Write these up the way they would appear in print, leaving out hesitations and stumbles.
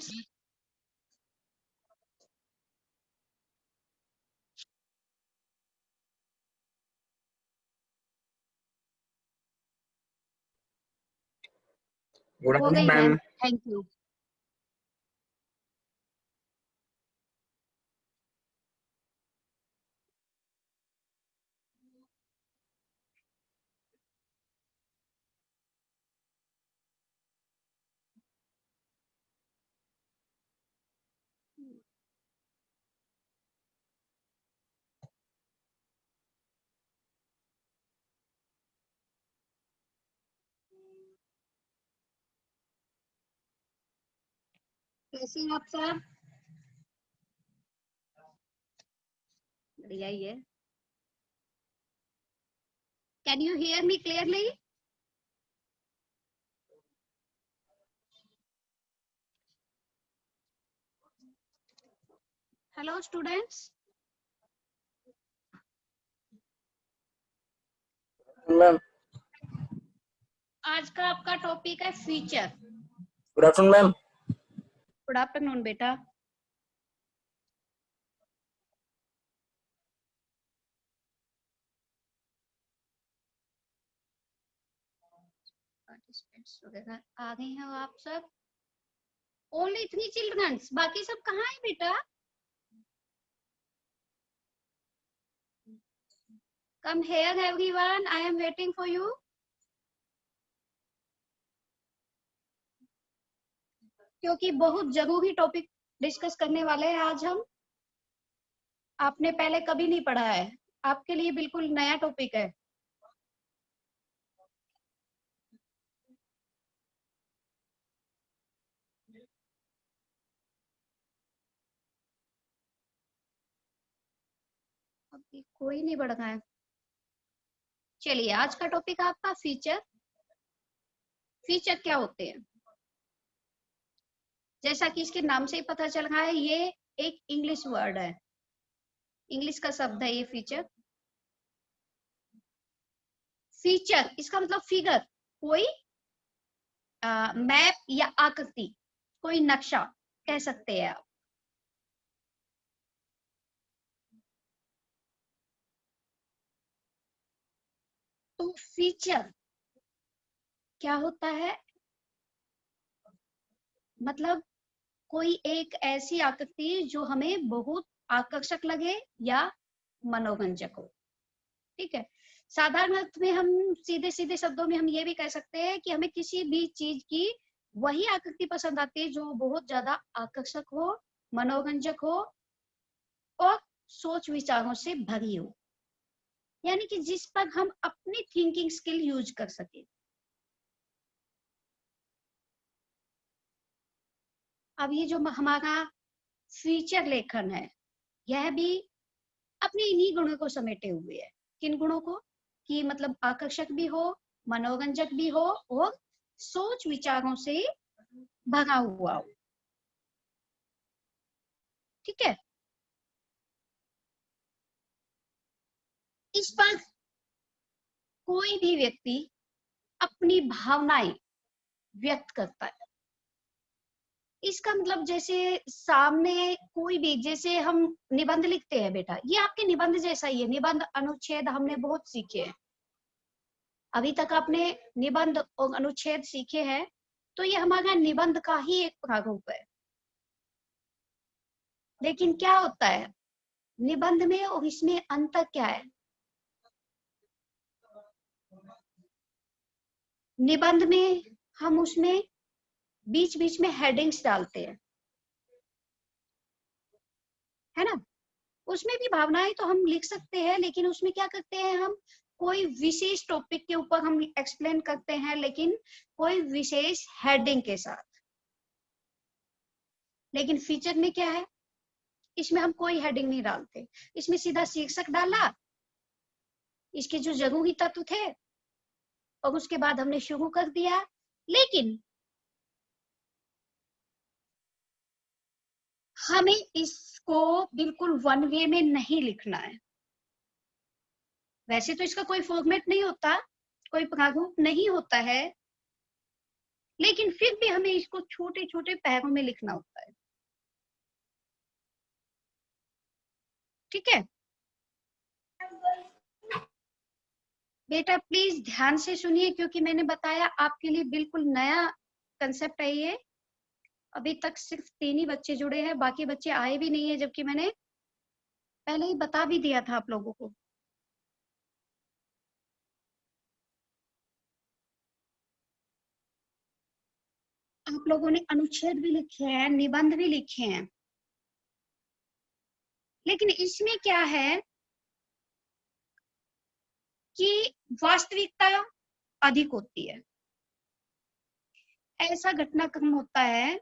Students? Good हो afternoon गई ma'am, ma'am. Thank you. कैसे हैं आप सब? बढ़िया ही है। Can you hear me clearly? Hello students. Ma'am आज का आपका टॉपिक है feature. Good afternoon ma'am. Good afternoon बेटा। पार्टिसिपेंट्स वगैरह आ गए हैं आप सब? ओनली 3 चिल्ड्रंस, बाकी सब कहाँ है बेटा? Come here everyone, I am waiting for you. क्योंकि बहुत जरूरी टॉपिक डिस्कस करने वाले हैं आज हम। आपने पहले कभी नहीं पढ़ा है, आपके लिए बिल्कुल नया टॉपिक है। अभी कोई नहीं बढ़ रहा है। चलिए, आज का टॉपिक आपका फीचर। फीचर क्या होते हैं? जैसा कि इसके नाम से ही पता चल रहा है, ये एक इंग्लिश वर्ड है, इंग्लिश का शब्द है ये फीचर। फीचर इसका मतलब फिगर, कोई मैप या आकृति, कोई नक्शा कह सकते हैं आप। तो फीचर क्या होता है? मतलब कोई एक ऐसी आकृति जो हमें बहुत आकर्षक लगे या मनोरंजक हो। ठीक है। साधारण अर्थ में हम सीधे सीधे शब्दों में हम ये भी कह सकते हैं कि हमें किसी भी चीज की वही आकृति पसंद आती है जो बहुत ज्यादा आकर्षक हो, मनोरंजक हो और सोच विचारों से भरी हो, यानी कि जिस पर हम अपनी थिंकिंग स्किल यूज कर सके। अब ये जो हमारा फीचर लेखन है, यह भी अपने इन्हीं गुणों को समेटे हुए है। किन गुणों को? कि मतलब आकर्षक भी हो, मनोरंजक भी हो और सोच विचारों से भरा हुआ हो। ठीक है। इस पर कोई भी व्यक्ति अपनी भावनाएं व्यक्त करता है। इसका मतलब जैसे सामने कोई भी, जैसे हम निबंध लिखते हैं बेटा, ये आपके निबंध जैसा ही है। निबंध अनुच्छेद हमने बहुत सीखे हैं, अभी तक आपने निबंध और अनुच्छेद सीखे हैं, तो ये हमारा निबंध का ही एक प्रारूप है। लेकिन क्या होता है निबंध में और इसमें अंतर क्या है? निबंध में हम उसमें बीच बीच में हेडिंग्स डालते हैं, है ना। उसमें भी भावनाएं तो हम लिख सकते हैं, लेकिन उसमें क्या करते हैं हम, कोई विशेष टॉपिक के ऊपर हम एक्सप्लेन करते हैं, लेकिन कोई विशेष हेडिंग के साथ। लेकिन फीचर में क्या है, इसमें हम कोई हेडिंग नहीं डालते, इसमें सीधा शीर्षक डाला, इसके जो जरूरी तत्व थे, और उसके बाद हमने शुरू कर दिया। लेकिन हमें इसको बिल्कुल वन वे में नहीं लिखना है। वैसे तो इसका कोई फॉर्मेट नहीं होता, कोई प्रारूप नहीं होता है, लेकिन फिर भी हमें इसको छोटे छोटे पैरों में लिखना होता है। ठीक है बेटा, प्लीज ध्यान से सुनिए, क्योंकि मैंने बताया आपके लिए बिल्कुल नया कंसेप्ट है ये। अभी तक सिर्फ 3 ही बच्चे जुड़े हैं, बाकी बच्चे आए भी नहीं है, जबकि मैंने पहले ही बता भी दिया था आप लोगों को। आप लोगों ने अनुच्छेद भी लिखे हैं, निबंध भी लिखे हैं, लेकिन इसमें क्या है कि वास्तविकता अधिक होती है। ऐसा घटनाक्रम होता है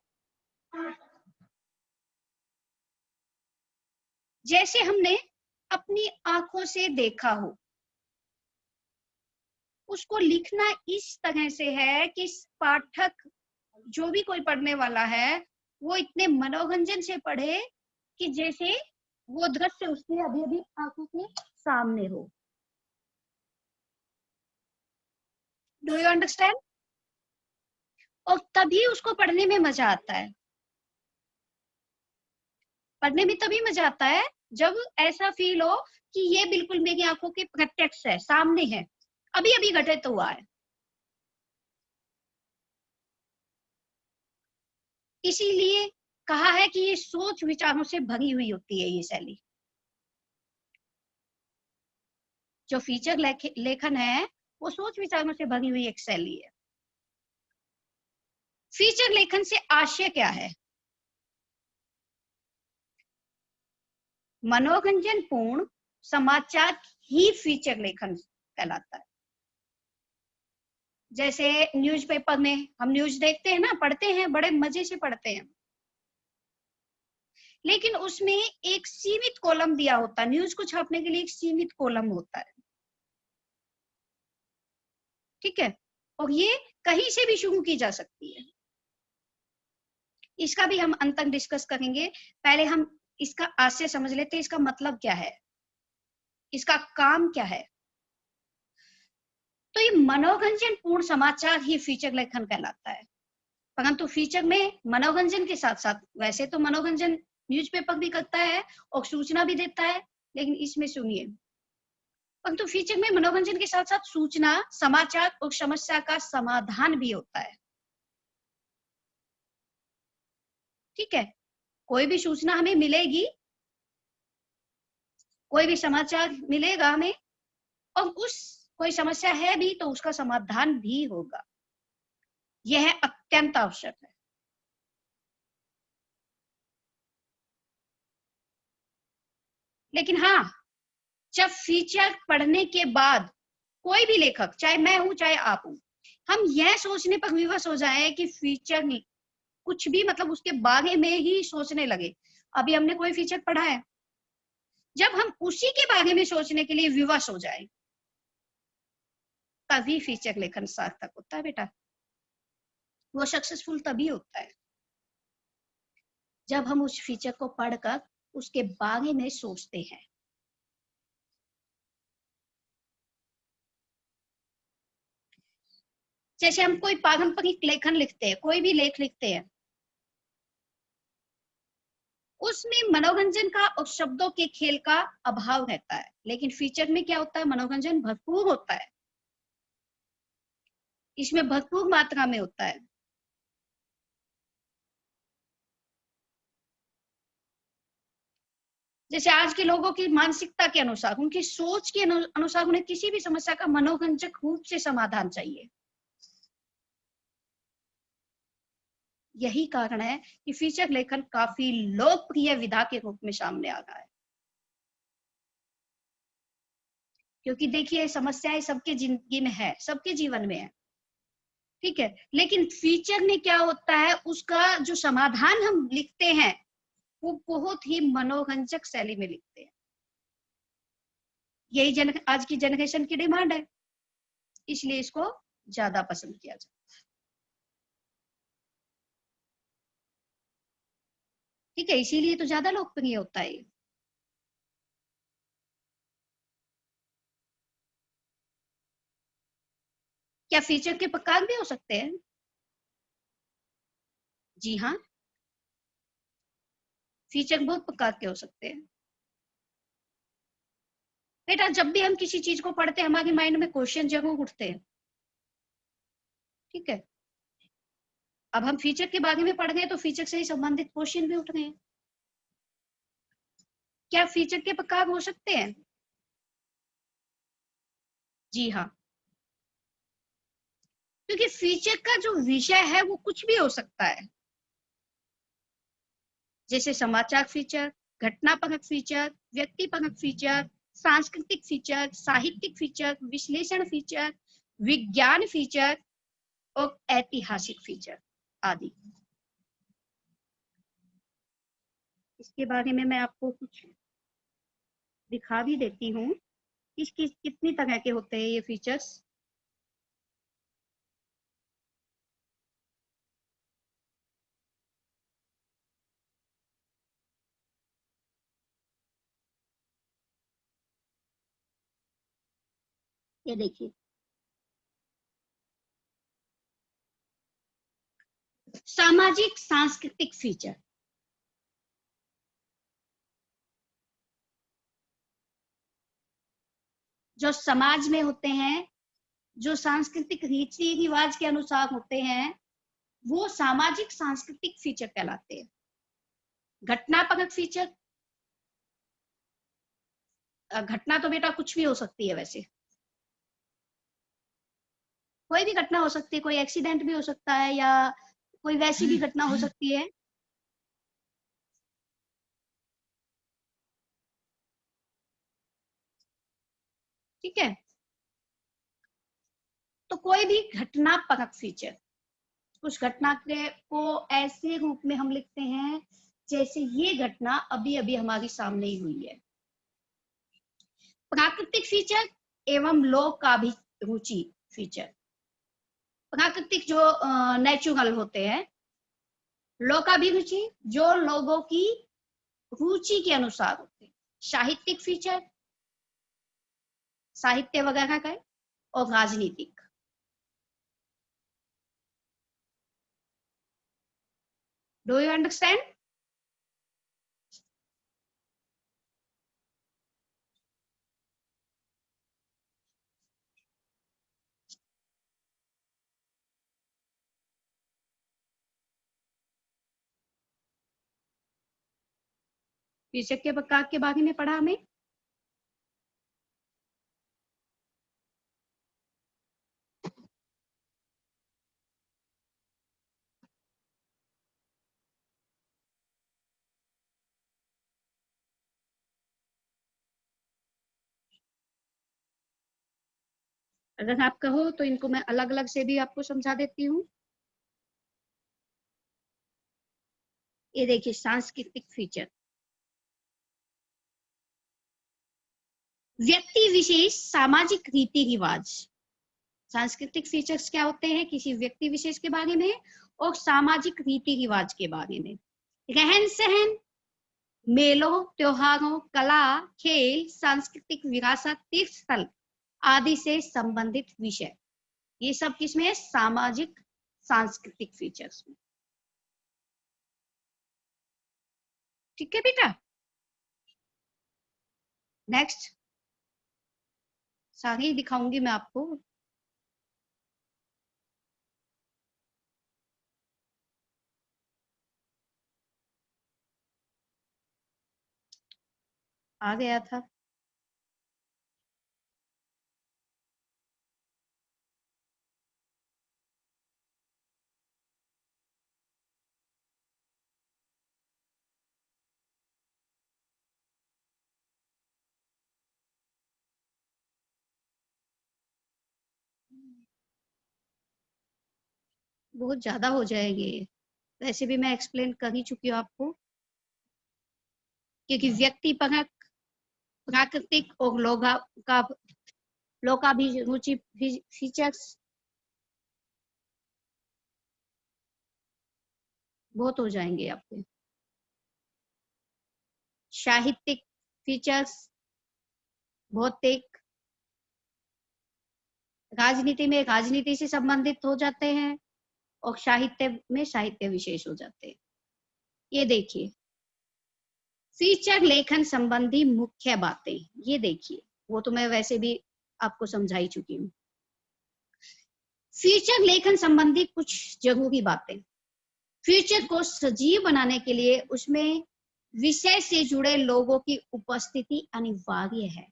जैसे हमने अपनी आंखों से देखा हो। उसको लिखना इस तरह से है कि पाठक, जो भी कोई पढ़ने वाला है, वो इतने मनोरंजन से पढ़े कि जैसे वो दृश्य उसके अभी अभी आंखों के सामने हो। Do you understand? और तभी उसको पढ़ने में मजा आता है। पढ़ने में तभी मजा आता है जब ऐसा फील हो कि ये बिल्कुल मेरी आंखों के प्रत्यक्ष है, सामने है, अभी अभी घटित हुआ है। इसीलिए कहा है कि ये सोच विचारों से भरी हुई होती है ये शैली। जो फीचर लेखन है वो सोच विचारों से भरी हुई एक शैली है। फीचर लेखन से आशय क्या है? मनोरंजन पूर्ण समाचार ही फीचर लेखन कहलाता है। जैसे न्यूज़पेपर में हम न्यूज देखते हैं ना, पढ़ते हैं, बड़े मजे से पढ़ते हैं, लेकिन उसमें एक सीमित कॉलम दिया होता है। न्यूज को छापने के लिए एक सीमित कॉलम होता है, ठीक है, और ये कहीं से भी शुरू की जा सकती है। इसका भी हम अंत तक डिस्कस करेंगे। पहले हम इसका आशय समझ लेते हैं, इसका मतलब क्या है, इसका काम क्या है। तो ये मनोरंजन पूर्ण समाचार ही फीचर लेखन कहलाता है। परंतु फीचर में मनोरंजन के साथ साथ, वैसे तो मनोरंजन न्यूज़पेपर भी करता है और सूचना भी देता है, लेकिन इसमें सुनिए, परंतु फीचर में मनोरंजन के साथ साथ सूचना, समाचार और समस्या का समाधान भी होता है। ठीक है, कोई भी सूचना हमें मिलेगी, कोई भी समाचार मिलेगा हमें, और उस कोई समस्या है भी तो उसका समाधान भी होगा। यह अत्यंत आवश्यक है। लेकिन हाँ, जब फीचर पढ़ने के बाद कोई भी लेखक, चाहे मैं हूं चाहे आप हूं, हम यह सोचने पर विवश हो जाए कि फीचर कुछ भी, मतलब उसके बारे में ही सोचने लगे। अभी हमने कोई फीचर पढ़ा है, जब हम उसी के बारे में सोचने के लिए विवश हो जाए, तभी फीचर लेखन सार्थक होता है बेटा। वो सक्सेसफुल तभी होता है जब हम उस फीचर को पढ़कर उसके बारे में सोचते हैं। जैसे हम कोई पारंपरिक लेखन लिखते हैं, कोई भी लेख लिखते हैं, उसमें मनोरंजन का और शब्दों के खेल का अभाव रहता है। लेकिन फीचर में क्या होता है? मनोरंजन भरपूर होता है, इसमें भरपूर मात्रा में होता है। जैसे आज के लोगों की मानसिकता के अनुसार, उनकी सोच के अनुसार उन्हें किसी भी समस्या का मनोरंजक रूप से समाधान चाहिए। यही कारण है कि फीचर लेखन काफी लोकप्रिय विधा के रूप में सामने आ रहा है। क्योंकि देखिए, समस्याएं सबके जिंदगी में है, सबके जीवन में है, ठीक है, लेकिन फीचर में क्या होता है, उसका जो समाधान हम लिखते हैं वो बहुत ही मनोरंजक शैली में लिखते हैं। यही आज की जनरेशन की डिमांड है, इसलिए इसको ज्यादा पसंद किया जाता है। ठीक है, इसीलिए तो ज्यादा लोकप्रिय होता है। क्या फीचर के प्रकार भी हो सकते हैं? जी हाँ, फीचर बहुत प्रकार के हो सकते हैं बेटा। जब भी हम किसी चीज को पढ़ते हैं हमारे माइंड में क्वेश्चन जरूर उठते हैं, ठीक है। अब हम फीचर के बारे में पढ़ रहे हैं तो फीचर से ही संबंधित क्वेश्चन भी उठ रहे हैं। क्या फीचर के प्रकार हो सकते हैं? जी हाँ, क्योंकि फीचर का जो विषय है वो कुछ भी हो सकता है, जैसे समाचार फीचर, घटनापरक फीचर, व्यक्तिपरक फीचर, सांस्कृतिक फीचर, साहित्यिक फीचर, विश्लेषण फीचर, विज्ञान फीचर और ऐतिहासिक फीचर आदि। इसके बारे में मैं आपको कुछ दिखा भी देती हूँ किस कितनी तरह के होते हैं ये फीचर्स। ये देखिए, सामाजिक सांस्कृतिक फीचर, जो समाज में होते हैं, जो सांस्कृतिक रीति रिवाज के अनुसार होते हैं, वो सामाजिक सांस्कृतिक फीचर कहलाते हैं। घटनापरक फीचर, घटना तो बेटा कुछ भी हो सकती है, वैसे कोई भी घटना हो सकती है, कोई एक्सीडेंट भी हो सकता है या कोई वैसी भी घटना हो सकती है। ठीक है, तो कोई भी घटना परक फीचर, उस घटना के को ऐसे रूप में हम लिखते हैं जैसे ये घटना अभी अभी हमारी सामने ही हुई है। प्राकृतिक फीचर एवं लोक अभिरुचि फीचर, प्राकृतिक जो नेचुरल होते हैं, लोक अभिरुचि जो लोगों की रुचि के अनुसार होते हैं, साहित्यिक फीचर साहित्य वगैरह का है, और राजनीतिक। Do you understand? फीचर के प्रकार के बारे में पढ़ा हमें। अगर आप कहो तो इनको मैं अलग अलग से भी आपको समझा देती हूँ। ये देखिए, सांस्कृतिक फीचर, व्यक्ति विशेष सामाजिक रीति रिवाज। सांस्कृतिक फीचर्स क्या होते हैं? किसी व्यक्ति विशेष के बारे में और सामाजिक रीति रिवाज के बारे में। रहन सहन, मेलों त्योहारों, कला, खेल, सांस्कृतिक विरासत, तीर्थ स्थल आदि से संबंधित विषय, ये सब किसमें है? सामाजिक सांस्कृतिक फीचर्स में। ठीक है बेटा, नेक्स्ट सारी दिखाऊंगी मैं आपको। आ गया था। बहुत ज्यादा हो जाएंगे, वैसे भी मैं एक्सप्लेन कर ही चुकी हूँ आपको, क्योंकि व्यक्ति परक, प्राकृतिक और का लोकाभिरुचि फीचर्स बहुत हो जाएंगे आपके। साहित्यिक फीचर्स, भौतिक, राजनीति में राजनीति से संबंधित हो जाते हैं, और साहित्य में साहित्य विशेष हो जाते हैं। ये देखिए, फीचर लेखन संबंधी मुख्य बातें, ये देखिए, वो तो मैं वैसे भी आपको समझा ही चुकी हूँ। फीचर लेखन संबंधी कुछ जरूरी बातें। फीचर को सजीव बनाने के लिए उसमें विषय से जुड़े लोगों की उपस्थिति अनिवार्य है।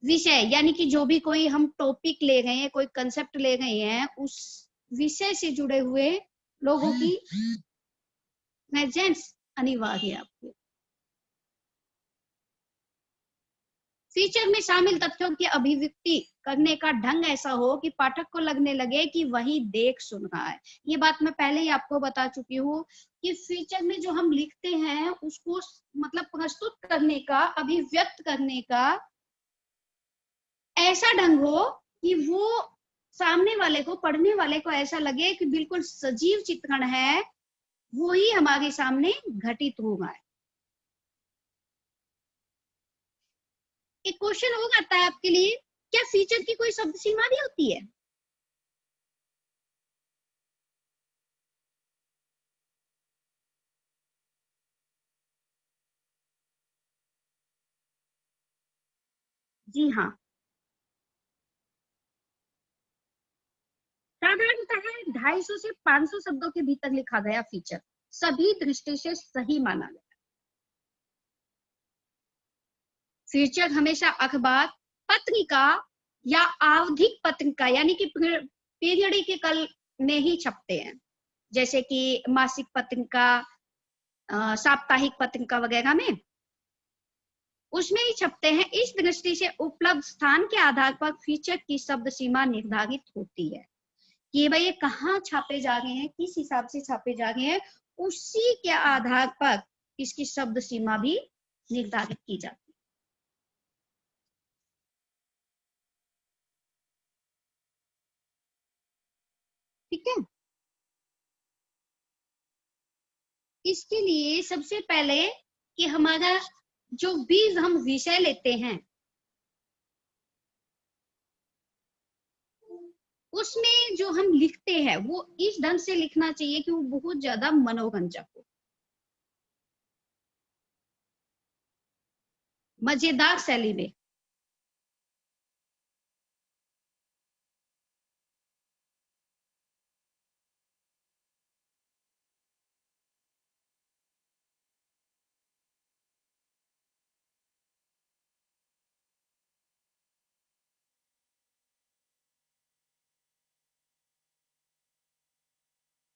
विषय यानी कि जो भी कोई हम टॉपिक ले गए हैं, कोई कंसेप्ट ले गए हैं, उस विषय से जुड़े हुए लोगों की प्रेजेंस अनिवार्य है आपके। फीचर में शामिल तथ्यों की अभिव्यक्ति करने का ढंग ऐसा हो कि पाठक को लगने लगे कि वही देख सुन रहा है। ये बात मैं पहले ही आपको बता चुकी हूँ कि फीचर में जो हम लिखते हैं उसको मतलब प्रस्तुत करने का, अभिव्यक्त करने का ऐसा ढंग हो कि वो सामने वाले को, पढ़ने वाले को ऐसा लगे कि बिल्कुल सजीव चित्रण है, वो ही हमारे सामने घटित हो रहा है। एक क्वेश्चन हो जाता है आपके लिए, क्या फीचर की कोई शब्द सीमा भी होती है? जी हाँ, साधारणतः 250 से 500 शब्दों के भीतर लिखा गया फीचर सभी दृष्टि से सही माना गया। फीचर हमेशा अखबार, पत्रिका या आवधिक पत्रिका यानी कि पीरियडिकल में ही छपते हैं, जैसे कि मासिक पत्रिका, साप्ताहिक पत्रिका वगैरह में, उसमें ही छपते हैं। इस दृष्टि से उपलब्ध स्थान के आधार पर फीचर की शब्द सीमा निर्धारित होती है कि भाई ये कहाँ छापे जा रहे हैं, किस हिसाब से छापे जा रहे हैं, उसी के आधार पर इसकी शब्द सीमा भी निर्धारित की जाती है। ठीक है, इसके लिए सबसे पहले कि हमारा जो भी हम विषय लेते हैं उसमें जो हम लिखते हैं वो इस ढंग से लिखना चाहिए कि वो बहुत ज्यादा मनोरंजक हो, मजेदार शैली में।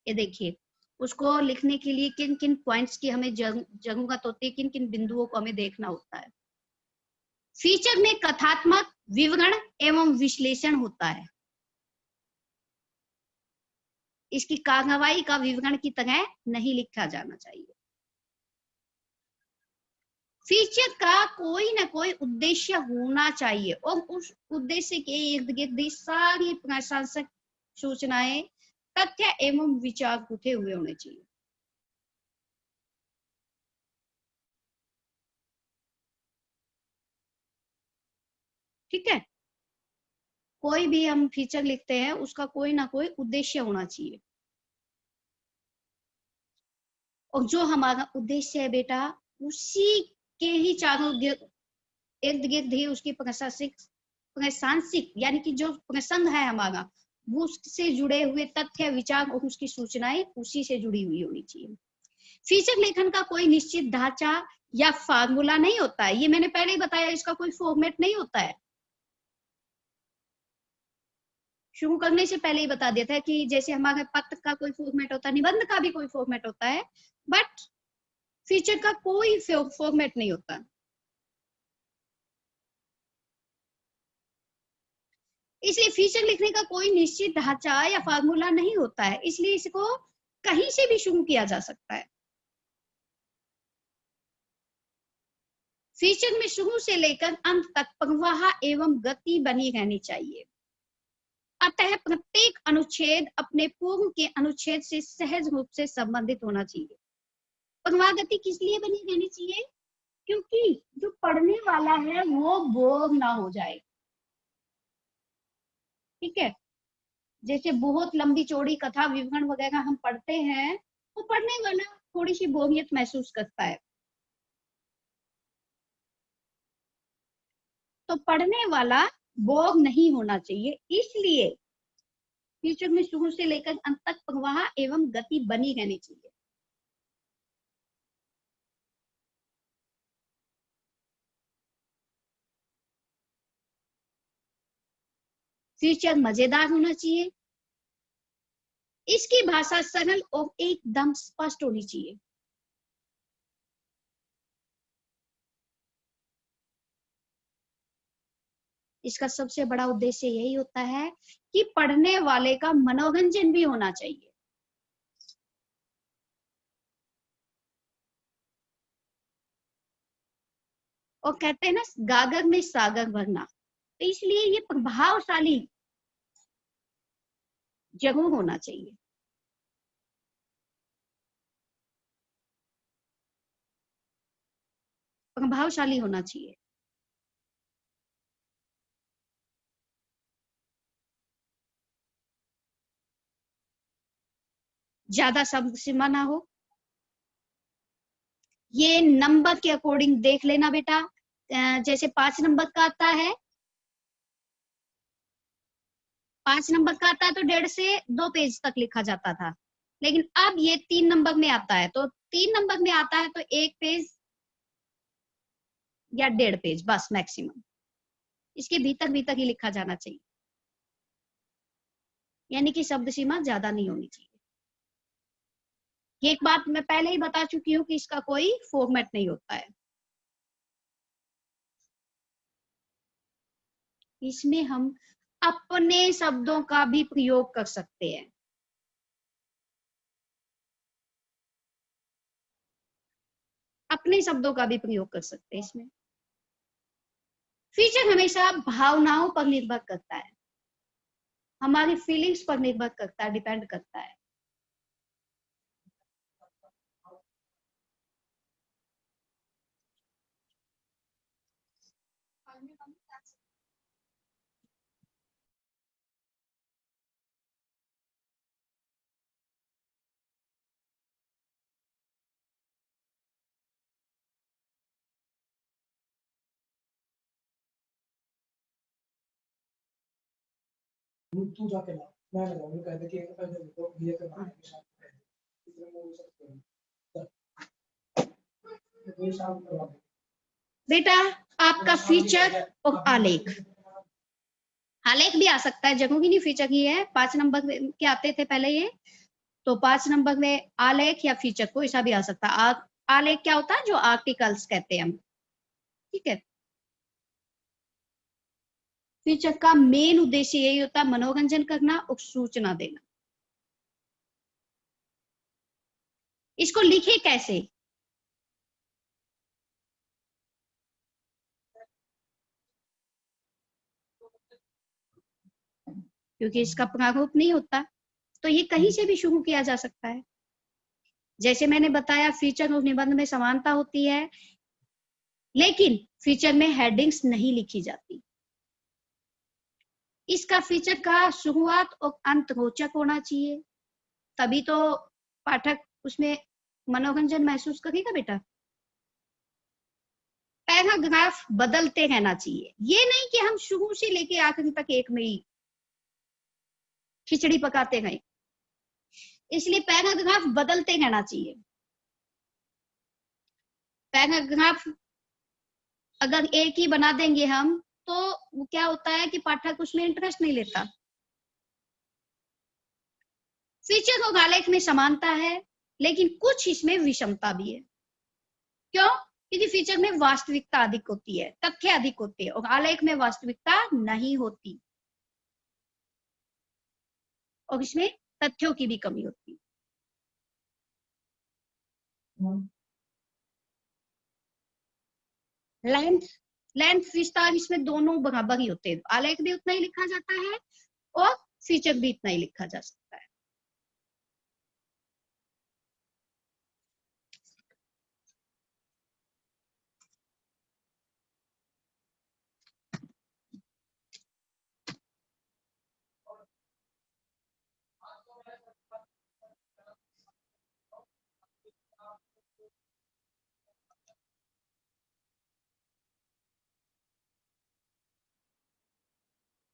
ये देखिए, उसको लिखने के लिए किन किन पॉइंट्स की हमें जरूरत होती है, किन किन बिंदुओं को हमें देखना होता है। फीचर में कथात्मक विवरण एवं विश्लेषण होता है। इसकी कार्रवाई का विवरण की तरह नहीं लिखा जाना चाहिए। फीचर का कोई ना कोई उद्देश्य होना चाहिए और उस उद्देश्य के इर्द गिर्द सारी प्रशासक सूचनाएं, तथ्य एवं विचार उठे हुए होने चाहिए। ठीक है, कोई भी हम फीचर लिखते हैं उसका कोई ना कोई उद्देश्य होना चाहिए, और जो हमारा उद्देश्य है बेटा उसी के ही चारों इर्द गिर्द ही उसकी प्रशासनिक यानी कि जो प्रसंग है हमारा, वो उससे जुड़े हुए तथ्य, विचार और उसकी सूचनाएं उसी से जुड़ी हुई होनी चाहिए। फीचर लेखन का कोई निश्चित ढांचा या फार्मूला नहीं होता है, ये मैंने पहले ही बताया, इसका कोई फॉर्मेट नहीं होता है। शुरू करने से पहले ही बता दिया था कि जैसे हमारे पत्र का कोई फॉर्मेट होता है, निबंध का भी कोई फॉर्मेट होता है, बट फीचर का कोई फॉर्मेट नहीं होता। इसलिए फीचर लिखने का कोई निश्चित ढांचा या फार्मूला नहीं होता है, इसलिए इसको कहीं से भी शुरू किया जा सकता है। फीचर में शुरू से लेकर अंत तक प्रवाह एवं गति बनी रहनी चाहिए। अतः प्रत्येक अनुच्छेद अपने पूर्व के अनुच्छेद से सहज रूप से संबंधित होना चाहिए। प्रवाह गति किस लिए बनी रहनी चाहिए? क्योंकि जो पढ़ने वाला है वो बोर ना हो जाए। ठीक है, जैसे बहुत लंबी चौड़ी कथा विवरण वगैरह हम पढ़ते हैं तो पढ़ने वाला थोड़ी सी बोरियत महसूस करता है, तो पढ़ने वाला बोर नहीं होना चाहिए। इसलिए शीर्षक में शुरू से लेकर अंत तक प्रवाह एवं गति बनी रहनी चाहिए। शीर्षक मजेदार होना चाहिए। इसकी भाषा सरल और एकदम स्पष्ट होनी चाहिए। इसका सबसे बड़ा उद्देश्य यही होता है कि पढ़ने वाले का मनोरंजन भी होना चाहिए। और कहते हैं ना, गागर में सागर भरना, तो इसलिए ये प्रभावशाली जरूर होना चाहिए। प्रभावशाली होना चाहिए। ज्यादा शब्द सीमा ना हो। ये नंबर के अकॉर्डिंग देख लेना बेटा। जैसे 5 नंबर का आता है, 5 नंबर का आता है तो 1.5 से 2 पेज तक लिखा जाता था। लेकिन अब ये 3 नंबर में आता है, तो 3 नंबर में आता है तो 1 पेज या 1.5 पेज बस मैक्सिमम। इसके भीतर भीतर ही लिखा जाना चाहिए, यानी कि शब्द सीमा ज्यादा नहीं होनी चाहिए। ये एक बात मैं पहले ही बता चुकी हूँ कि इसका कोई फॉर्मेट नहीं होता है। इसमें हम अपने शब्दों का भी प्रयोग कर सकते हैं। अपने शब्दों का भी प्रयोग कर सकते हैं इसमें। फीचर हमेशा भावनाओं पर निर्भर करता है, हमारी फीलिंग्स पर निर्भर करता है, डिपेंड करता है। तू जाके ला मैं लगाऊंगा कहते कि एक पैसे दे दो ये करना है साथ में इतने में हो सकते हैं तो कोई शाम करवा दे बेटा आपका फीचर और आलेख, आलेख भी आ सकता है, जरूरी नहीं फीचर ही है। 5 नंबर के आते थे पहले ये, तो 5 नंबर में आलेख या फीचर कोई सा भी आ सकता है। आलेख क्या होता है, जो आर्टिकल्स कहते हैं हम, ठीक है। फीचर का मेन उद्देश्य यही होता है, मनोरंजन करना और सूचना देना। इसको लिखे कैसे? क्योंकि इसका प्रारूप नहीं होता, तो ये कहीं से भी शुरू किया जा सकता है। जैसे मैंने बताया, फीचर और निबंध में समानता होती है, लेकिन फीचर में हेडिंग्स नहीं लिखी जाती। इसका फीचर का शुरुआत और अंत रोचक होना चाहिए, तभी तो पाठक उसमें मनोरंजन महसूस करेगा बेटा। पैराग्राफ बदलते रहना चाहिए, ये नहीं कि हम शुरू से लेके आखिर तक एक में ही खिचड़ी पकाते गए। इसलिए पैराग्राफ बदलते रहना चाहिए। पैराग्राफ अगर एक ही बना देंगे हम, तो वो क्या होता है कि पाठक उसमें इंटरेस्ट नहीं लेता। फीचर और आलेख में समानता है, लेकिन कुछ इसमें विषमता भी है। क्यों? क्योंकि फीचर में वास्तविकता अधिक होती है, तथ्य अधिक होते हैं, और आलेख में वास्तविकता नहीं होती, और इसमें तथ्यों की भी कमी होती है। लेंथ लेंथ विस्तार इसमें दोनों बराबर ही होते हैं, आलेख भी उतना ही लिखा जाता है और फीचर भी इतना ही लिखा जा सकता है।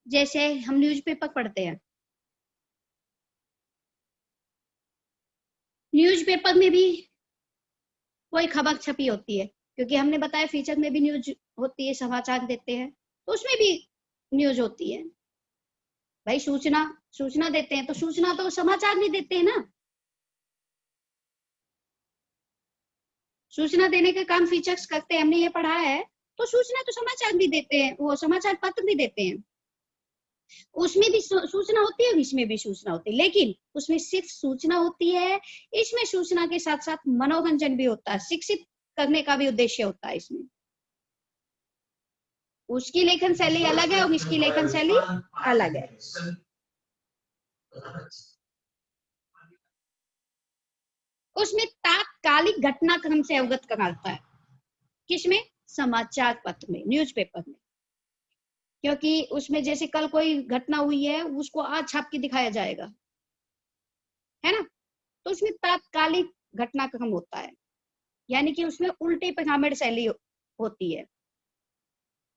जैसे हम न्यूज़पेपर पढ़ते हैं, न्यूज़पेपर में भी कोई खबर छपी होती है, क्योंकि हमने बताया फीचर में भी न्यूज होती है, समाचार देते हैं, तो उसमें भी न्यूज होती है। भाई सूचना सूचना देते हैं, तो सूचना तो समाचार नहीं देते हैं ना, सूचना देने का काम फीचर्स करते हैं, हमने ये पढ़ा है। तो सूचना तो समाचार भी देते हैं, वो समाचार पत्र भी देते हैं, उसमें भी सूचना होती है, इसमें भी सूचना होती है, लेकिन उसमें सिर्फ सूचना होती है, इसमें सूचना के साथ साथ मनोरंजन भी होता है, शिक्षित करने का भी उद्देश्य होता है इसमें। उसकी लेखन शैली अलग है और इसकी लेखन शैली अलग है। उसमें तात्कालिक घटनाक्रम से अवगत कराता है, किसमें? समाचार पत्र में, न्यूज़पेपर में, क्योंकि उसमें जैसे कल कोई घटना हुई है, उसको आज छाप के दिखाया जाएगा, है ना, तो उसमें तात्कालिक घटनाक्रम होता है, यानी कि उसमें उल्टे पिरामिड शैली होती है।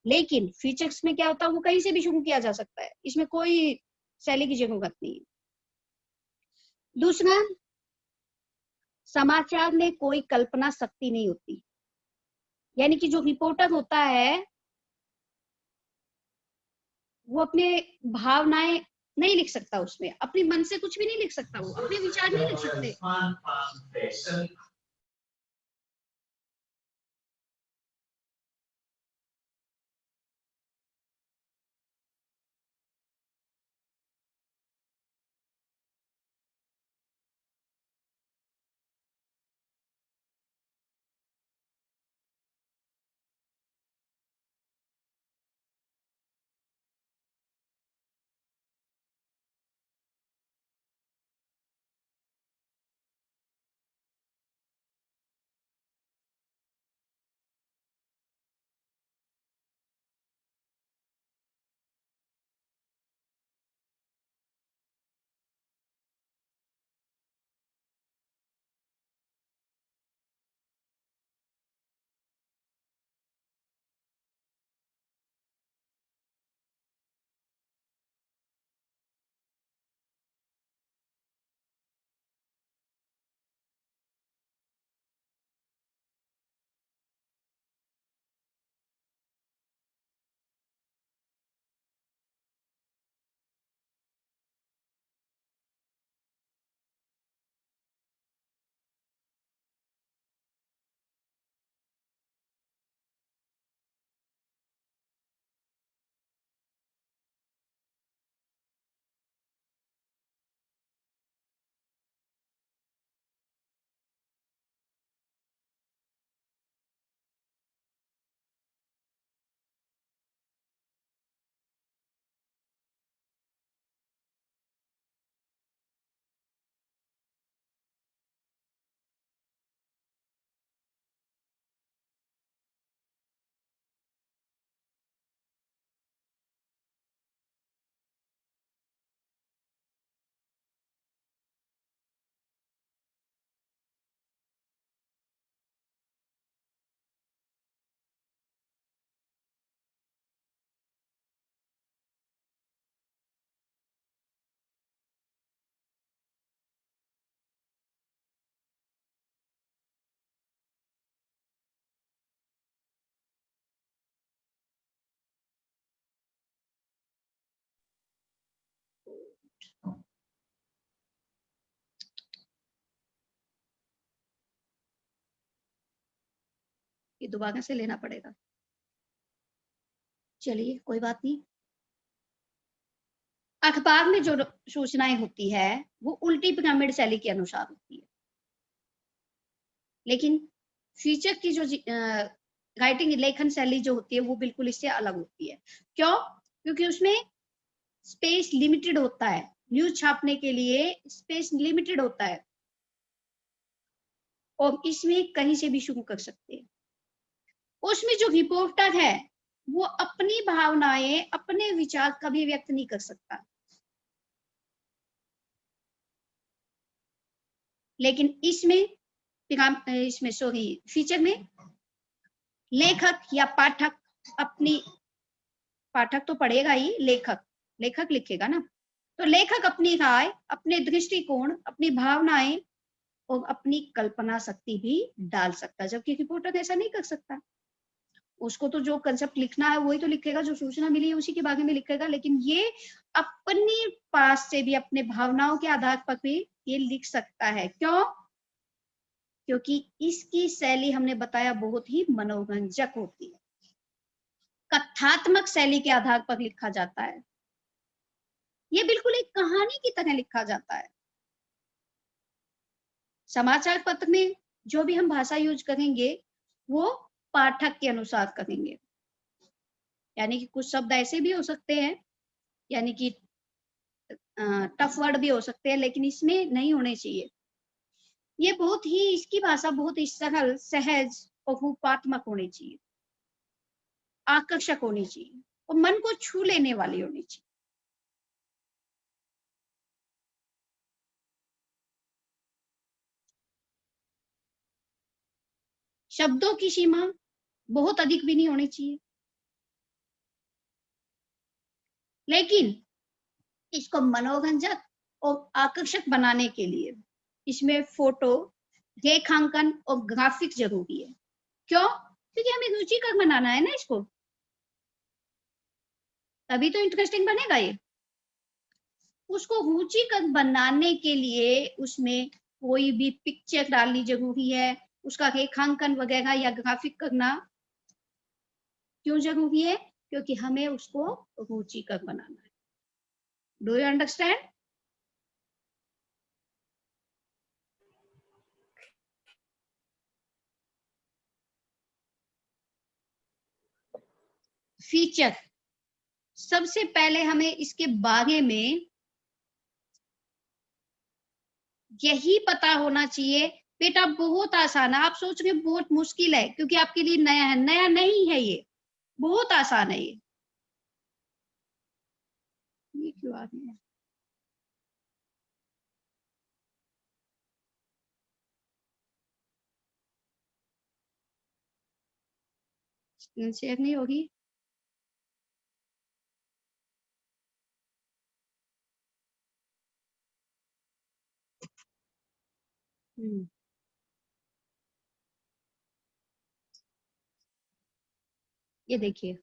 लेकिन फीचर्स में क्या होता है, वो कहीं से भी शुरू किया जा सकता है, इसमें कोई शैली की जरूरत नहीं है। दूसरा, समाचार में कोई कल्पना शक्ति नहीं होती, यानी कि जो रिपोर्टर होता है वो अपने भावनाएं नहीं लिख सकता, उसमें अपने मन से कुछ भी नहीं लिख सकता, वो अपने विचार नहीं लिख सकते। ये दोबारा से लेना पड़ेगा, चलिए कोई बात नहीं। अखबार में जो सूचनाएं होती है वो उल्टी पिरामिड शैली के अनुसार होती है, लेकिन फीचर की जो राइटिंग लेखन शैली जो होती है वो बिल्कुल इससे अलग होती है। क्यों? क्योंकि उसमें स्पेस लिमिटेड होता है, न्यूज छापने के लिए स्पेस लिमिटेड होता है, और इसमें कहीं से भी शुरू कर सकते हैं। उसमें जो रिपोर्टर है वो अपनी भावनाएं, अपने विचार कभी व्यक्त नहीं कर सकता, लेकिन इसमें सॉरी फीचर में लेखक या पाठक अपनी, पाठक तो पढ़ेगा ही, लेखक लेखक लिखेगा ना। तो लेखक अपनी राय, अपने दृष्टिकोण, अपनी भावनाएं और अपनी कल्पना शक्ति भी डाल सकता है, जबकि रिपोर्टर ऐसा नहीं कर सकता। उसको तो जो कंसेप्ट लिखना है वही तो लिखेगा, जो सूचना मिली है उसी के बारे में लिखेगा, लेकिन ये अपनी पास से भी, अपने भावनाओं के आधार पर भी ये लिख सकता है। क्यों? क्योंकि इसकी शैली हमने बताया बहुत ही मनोरंजक होती है, कथात्मक शैली के आधार पर लिखा जाता है। ये बिल्कुल एक कहानी की तरह लिखा जाता है। समाचार पत्र में जो भी हम भाषा यूज करेंगे वो पाठक के अनुसार करेंगे, यानी कि कुछ शब्द ऐसे भी हो सकते हैं, यानी कि टफ वर्ड भी हो सकते हैं, लेकिन इसमें नहीं होने चाहिए। ये बहुत ही, इसकी भाषा बहुत ही सरल, सहज और रूपात्मक होनी चाहिए, आकर्षक होनी चाहिए और मन को छू लेने वाली होनी चाहिए। शब्दों की सीमा बहुत अधिक भी नहीं होनी चाहिए, लेकिन इसको मनोरंजक और आकर्षक बनाने के लिए इसमें फोटो, रेखांकन और ग्राफिक जरूरी है। क्यों? क्योंकि हमें रुचिकर बनाना है ना इसको, तभी तो इंटरेस्टिंग बनेगा ये। उसको रुचिकर बनाने के लिए उसमें कोई भी पिक्चर डालनी जरूरी है, उसका रेखांकन वगैरह या ग्राफिक करना क्यों जरूरी है? क्योंकि हमें उसको रुचिकर बनाना है। Do you understand? फीचर, सबसे पहले हमें इसके बारे में यही पता होना चाहिए। बेटा बहुत आसान है, आप सोच रहे बहुत मुश्किल है, क्योंकि आपके लिए नया है। नया नहीं है, ये बहुत आसान है। ये क्यों आ रही है? स्क्रीन शेयर नहीं होगी? ये देखिए,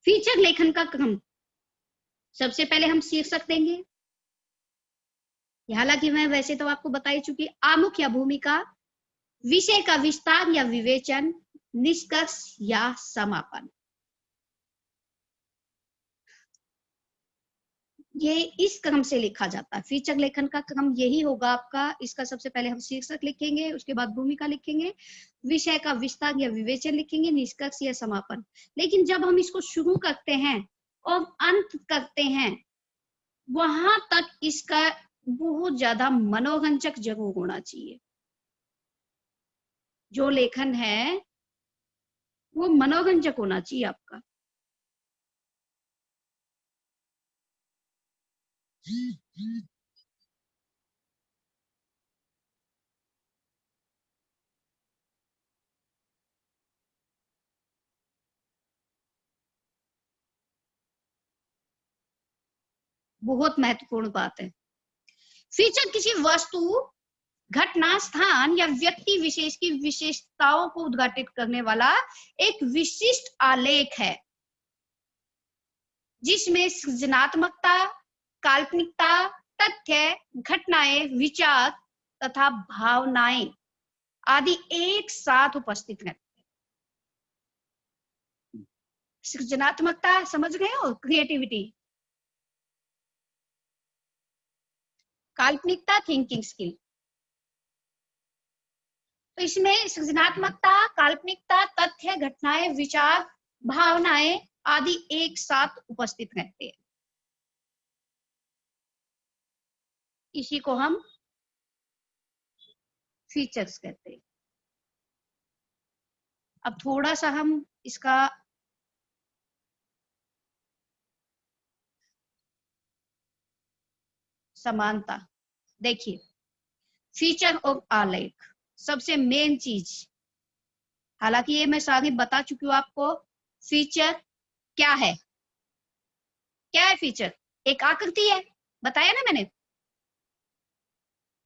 फीचर लेखन का क्रम। सबसे पहले हम शीर्षक देंगे, हालांकि मैं वैसे तो आपको बता ही चुकी। आमुख या भूमिका, विषय का विस्तार या विवेचन, निष्कर्ष या समापन। ये इस क्रम से लिखा जाता है। फीचर लेखन का क्रम यही होगा आपका। इसका सबसे पहले हम शीर्षक लिखेंगे, उसके बाद भूमिका लिखेंगे, विषय का विस्तार या विवेचन लिखेंगे, निष्कर्ष या समापन। लेकिन जब हम इसको शुरू करते हैं और अंत करते हैं, वहां तक इसका बहुत ज्यादा मनोरंजक जरूर होना चाहिए। जो लेखन है वो मनोरंजक होना चाहिए आपका। बहुत महत्वपूर्ण बात है। फीचर किसी वस्तु, घटना, स्थान या व्यक्ति विशेष की विशेषताओं को उद्घाटित करने वाला एक विशिष्ट आलेख है, जिसमें सृजनात्मकता, काल्पनिकता, तथ्य, घटनाएं, विचार तथा भावनाएं आदि एक साथ उपस्थित रहते हैं। सृजनात्मकता समझ गए हो? क्रिएटिविटी। काल्पनिकता, थिंकिंग स्किल। तो इसमें सृजनात्मकता, काल्पनिकता, तथ्य, घटनाएं, विचार, भावनाएं आदि एक साथ उपस्थित रहते हैं। इसी को हम फीचर्स कहते हैं। अब थोड़ा सा हम इसका समानता देखिए। फीचर और आलेख सबसे मेन चीज, हालांकि ये मैं सारी बता चुकी हूँ आपको। फीचर क्या है? क्या है फीचर? एक आकृति है, बताया ना मैंने,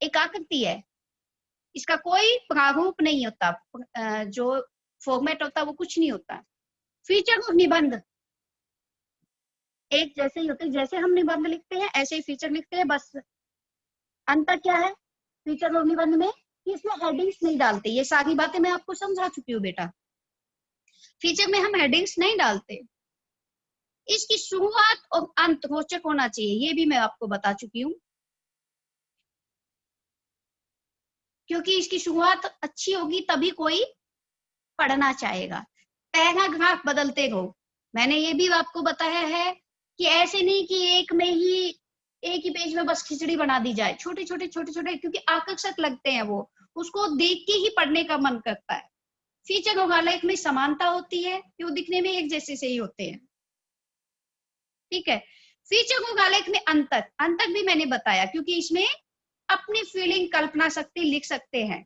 एक आकृति है, इसका कोई प्रारूप नहीं होता, जो फॉर्मेट होता वो कुछ नहीं होता। फीचर और निबंध एक जैसे ही होते हैं, जैसे हम निबंध लिखते हैं ऐसे ही फीचर लिखते हैं, बस अंतर क्या है फीचर और निबंध में कि इसमें हेडिंग्स नहीं डालते। ये सारी बातें मैं आपको समझा चुकी हूँ बेटा। फीचर में हम हेडिंग्स नहीं डालते। इसकी शुरुआत और अंत रोचक होना चाहिए, ये भी मैं आपको बता चुकी हूँ, क्योंकि इसकी शुरुआत अच्छी होगी तभी कोई पढ़ना चाहेगा। पैराग्राफ बदलते रहो, मैंने ये भी आपको बताया है कि ऐसे नहीं कि एक ही पेज में बस खिचड़ी बना दी जाए, छोटे छोटे क्योंकि आकर्षक लगते हैं वो, उसको देख के ही पढ़ने का मन करता है। फीचर और आलेख में समानता होती है कि वो दिखने में एक जैसे से ही होते हैं, ठीक है। फीचर और आलेख में अंतर भी मैंने बताया, क्योंकि इसमें अपनी फीलिंग कल्पना शक्ति लिख सकते हैं।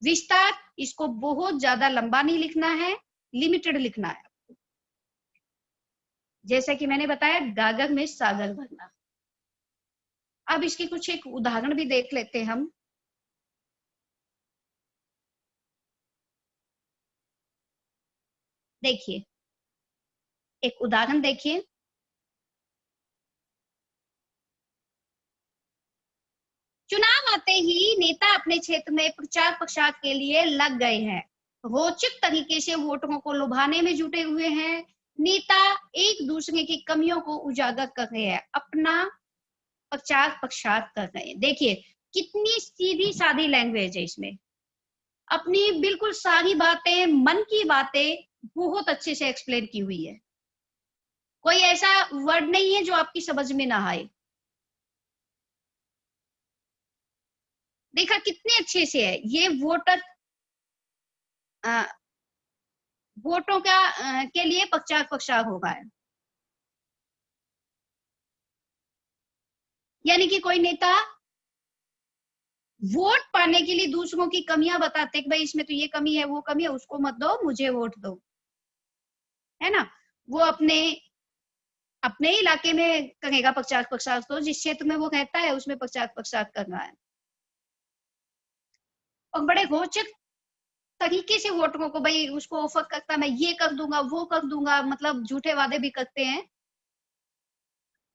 विस्तार, इसको बहुत ज्यादा लंबा नहीं लिखना है, लिमिटेड लिखना है। जैसे कि मैंने बताया गागर में सागर भरना। अब इसकी कुछ एक उदाहरण भी देख लेते हैं हम। देखिए एक उदाहरण देखिए, चुनाव आते ही नेता अपने क्षेत्र में प्रचार प्रसार के लिए लग गए हैं, रोचक तरीके से वोटरों को लुभाने में जुटे हुए हैं। नेता एक दूसरे की कमियों को उजागर कर रहे हैं, अपना प्रचार प्रसार कर रहे हैं। देखिए कितनी सीधी सादी लैंग्वेज है इसमें, अपनी बिल्कुल सारी बातें, मन की बातें बहुत अच्छे से एक्सप्लेन की हुई है। कोई ऐसा वर्ड नहीं है जो आपकी समझ में ना आए। देखा कितने अच्छे से है ये वोटों का के लिए प्रचार प्रसार होगा है। यानी कि कोई नेता वोट पाने के लिए दूसरों की कमियां बताते हैं कि भाई इसमें तो ये कमी है, वो कमी है, उसको मत दो, मुझे वोट दो, है ना। वो अपने इलाके में करेगा प्रचार प्रसार, तो जिस क्षेत्र में वो रहता है उसमें प्रचार प्रसार करना है। और बड़े रोचक तरीके से वोटरों को भाई उसको ऑफर करता, मैं ये कर दूंगा वो कर दूंगा, मतलब झूठे वादे भी करते हैं,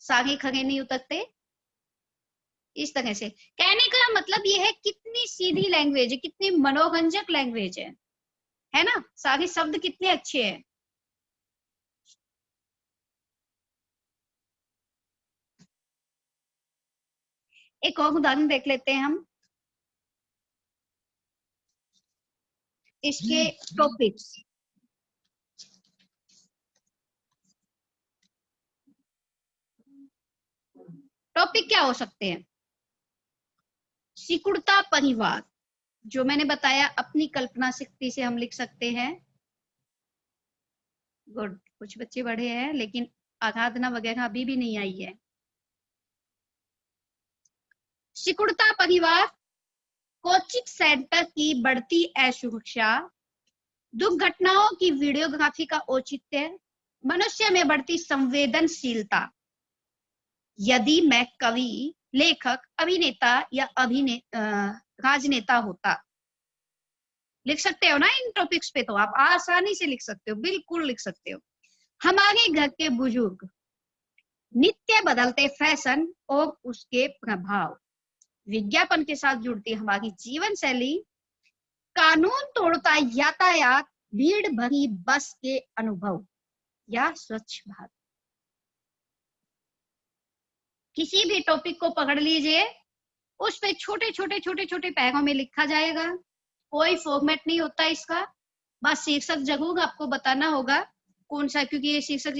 सागे खड़े नहीं उतरते। इस तरह से कहने का मतलब ये है कितनी सीधी लैंग्वेज है, कितनी मनोरंजक लैंग्वेज है ना। सारे शब्द कितने अच्छे हैं। एक और उदाहरण देख लेते हैं हम इसके टॉपिक्स। टॉपिक क्या हो सकते हैं? सिकुड़ता परिवार, जो मैंने बताया अपनी कल्पना शक्ति से हम लिख सकते हैं। गुड, कुछ बच्चे बढ़े हैं लेकिन आराधना वगैरह अभी भी नहीं आई है। सिकुड़ता परिवार, कोचिंग सेंटर की बढ़ती असुरक्षा, दुर्घटनाओं की वीडियोग्राफी का औचित्य, मनुष्य में बढ़ती संवेदनशीलता। यदि मैं कवि, लेखक, अभिनेता या राजनेता होता, लिख सकते हो ना इन टॉपिक्स पे, तो आप आसानी से लिख सकते हो, बिल्कुल लिख सकते हो। हमारे घर के बुजुर्ग, नित्य बदलते फैशन और उसके प्रभाव, विज्ञापन के साथ जुड़ती हमारी जीवन शैली, कानून तोड़ता यातायात, भीड़ भरी बस के अनुभव या स्वच्छ भारत। किसी भी टॉपिक को पकड़ लीजिए, उस पे छोटे पैरों में लिखा जाएगा, कोई फॉर्मेट नहीं होता इसका, बस शीर्षक जरूर आपको बताना होगा कौन सा, क्योंकि ये शीर्षक